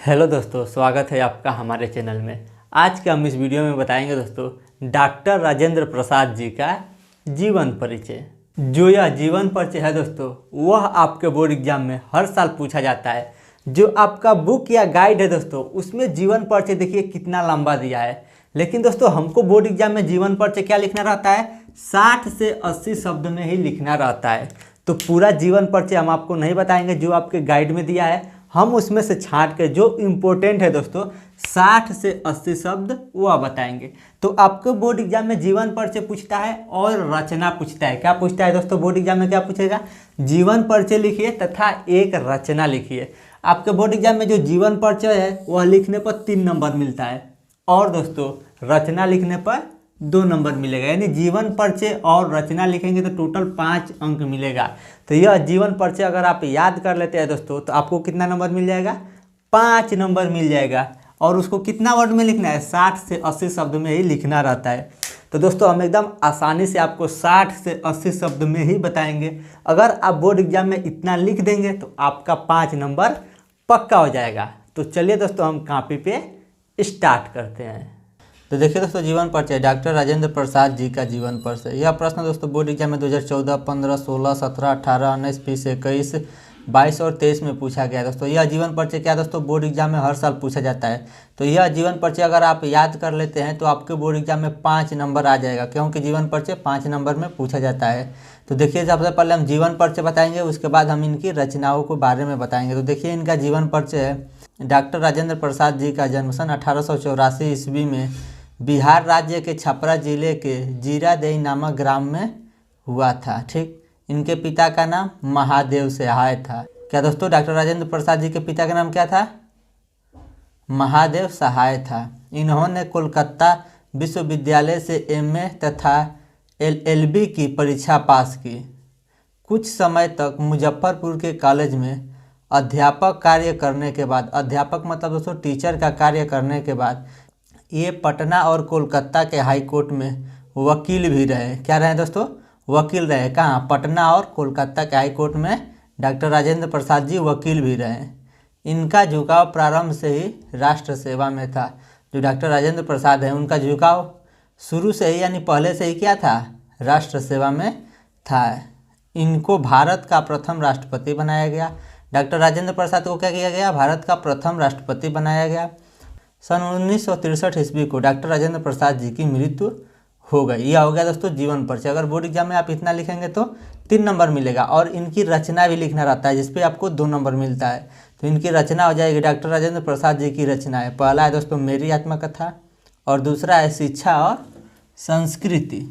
Hello दोस्तों, स्वागत है आपका हमारे चैनल में। आज के हम इस वीडियो में बताएंगे दोस्तों डॉक्टर राजेंद्र प्रसाद जी का जीवन परिचय। जो यह जीवन परिचय है दोस्तों, वह आपके बोर्ड एग्जाम में हर साल पूछा जाता है। जो आपका बुक या गाइड है दोस्तों, उसमें जीवन परिचय देखिए कितना लंबा दिया है। लेकिन दोस्तों हमको बोर्ड एग्जाम में जीवन परिचय क्या लिखना रहता है, 60 से 80 शब्द में ही लिखना रहता है। तो पूरा जीवन परिचय हम आपको नहीं बताएंगे, जो आपके गाइड में दिया है हम उसमें से छांट के जो इम्पोर्टेंट है दोस्तों 60 से 80 शब्द वह बताएंगे। तो आपको बोर्ड एग्जाम में जीवन परिचय पूछता है और रचना पूछता है। क्या पूछता है दोस्तों बोर्ड एग्जाम में, क्या पूछेगा, जीवन परिचय लिखिए तथा एक रचना लिखिए। आपके बोर्ड एग्जाम में जो जीवन परिचय है वह लिखने पर 3 नंबर मिलता है और दोस्तों रचना लिखने पर 2 नंबर मिलेगा। यानी जीवन परिचय और रचना लिखेंगे तो टोटल 5 अंक मिलेगा। तो यह जीवन परिचय अगर आप याद कर लेते हैं दोस्तों तो आपको कितना नंबर मिल जाएगा, 5 नंबर मिल जाएगा। और उसको कितना वर्ड में लिखना है, 60 से 80 शब्द में ही लिखना रहता है। तो दोस्तों हम एकदम आसानी से आपको 60 से 80 शब्द में ही बताएंगे। अगर आप बोर्ड एग्जाम में इतना लिख देंगे तो आपका 5 नंबर पक्का हो जाएगा। तो चलिए दोस्तों हम कॉपी पे स्टार्ट करते हैं। तो देखिए दोस्तों जीवन परिचय, डॉक्टर राजेंद्र प्रसाद जी का जीवन परिचय। यह प्रश्न दोस्तों बोर्ड एग्जाम में 2014, 15, 16, 17, 18, 19, 20, 21, 22 और 23 में पूछा गया दोस्तों। यह जीवन परिचय क्या दोस्तों बोर्ड एग्जाम में हर साल पूछा जाता है। तो यह जीवन परिचय अगर आप याद कर लेते हैं तो आपके बोर्ड एग्जाम में 5 नंबर आ जाएगा, क्योंकि जीवन परिचय 5 नंबर में पूछा जाता है। तो देखिए सबसे पहले हम जीवन परिचय बताएंगे, उसके बाद हम इनकी रचनाओं के बारे में बताएंगे। तो देखिए इनका जीवन परिचय है। डॉक्टर राजेंद्र प्रसाद जी का जन्म सन 1884 ईस्वी में बिहार राज्य के छपरा जिले के जीरादेई नामक ग्राम में हुआ था। ठीक, इनके पिता का नाम महादेव सहाय था। क्या दोस्तों, डॉक्टर राजेंद्र प्रसाद जी के पिता का नाम क्या था, महादेव सहाय था। इन्होंने कोलकाता विश्वविद्यालय से एमए तथा एलएलबी की परीक्षा पास की। कुछ समय तक मुजफ्फरपुर के कॉलेज में अध्यापक कार्य करने के बाद, अध्यापक मतलब दोस्तों टीचर का कार्य करने के बाद ये पटना और कोलकाता के हाई कोर्ट में वकील भी रहे। क्या रहे दोस्तों, वकील रहे। कहाँ, पटना और कोलकाता के हाई कोर्ट में डॉक्टर राजेंद्र प्रसाद जी वकील भी रहे। इनका झुकाव प्रारंभ से ही राष्ट्र सेवा में था। जो डॉक्टर राजेंद्र प्रसाद हैं उनका झुकाव शुरू से ही यानी पहले से ही क्या था, राष्ट्र सेवा में था। इनको भारत का प्रथम राष्ट्रपति बनाया गया। डॉक्टर राजेंद्र प्रसाद को क्या किया गया, भारत का प्रथम राष्ट्रपति बनाया गया। सन 1963 ईस्वी को डॉक्टर राजेंद्र प्रसाद जी की मृत्यु हो गई। यह हो गया दोस्तों जीवन परिचय। अगर बोर्ड एग्जाम में आप इतना लिखेंगे तो 3 नंबर मिलेगा और इनकी रचना भी लिखना रहता है जिसपे आपको 2 नंबर मिलता है। तो इनकी रचना हो जाएगी, डॉक्टर राजेंद्र प्रसाद जी की रचना है। पहला है दोस्तों मेरी आत्मकथा और दूसरा है शिक्षा और संस्कृति।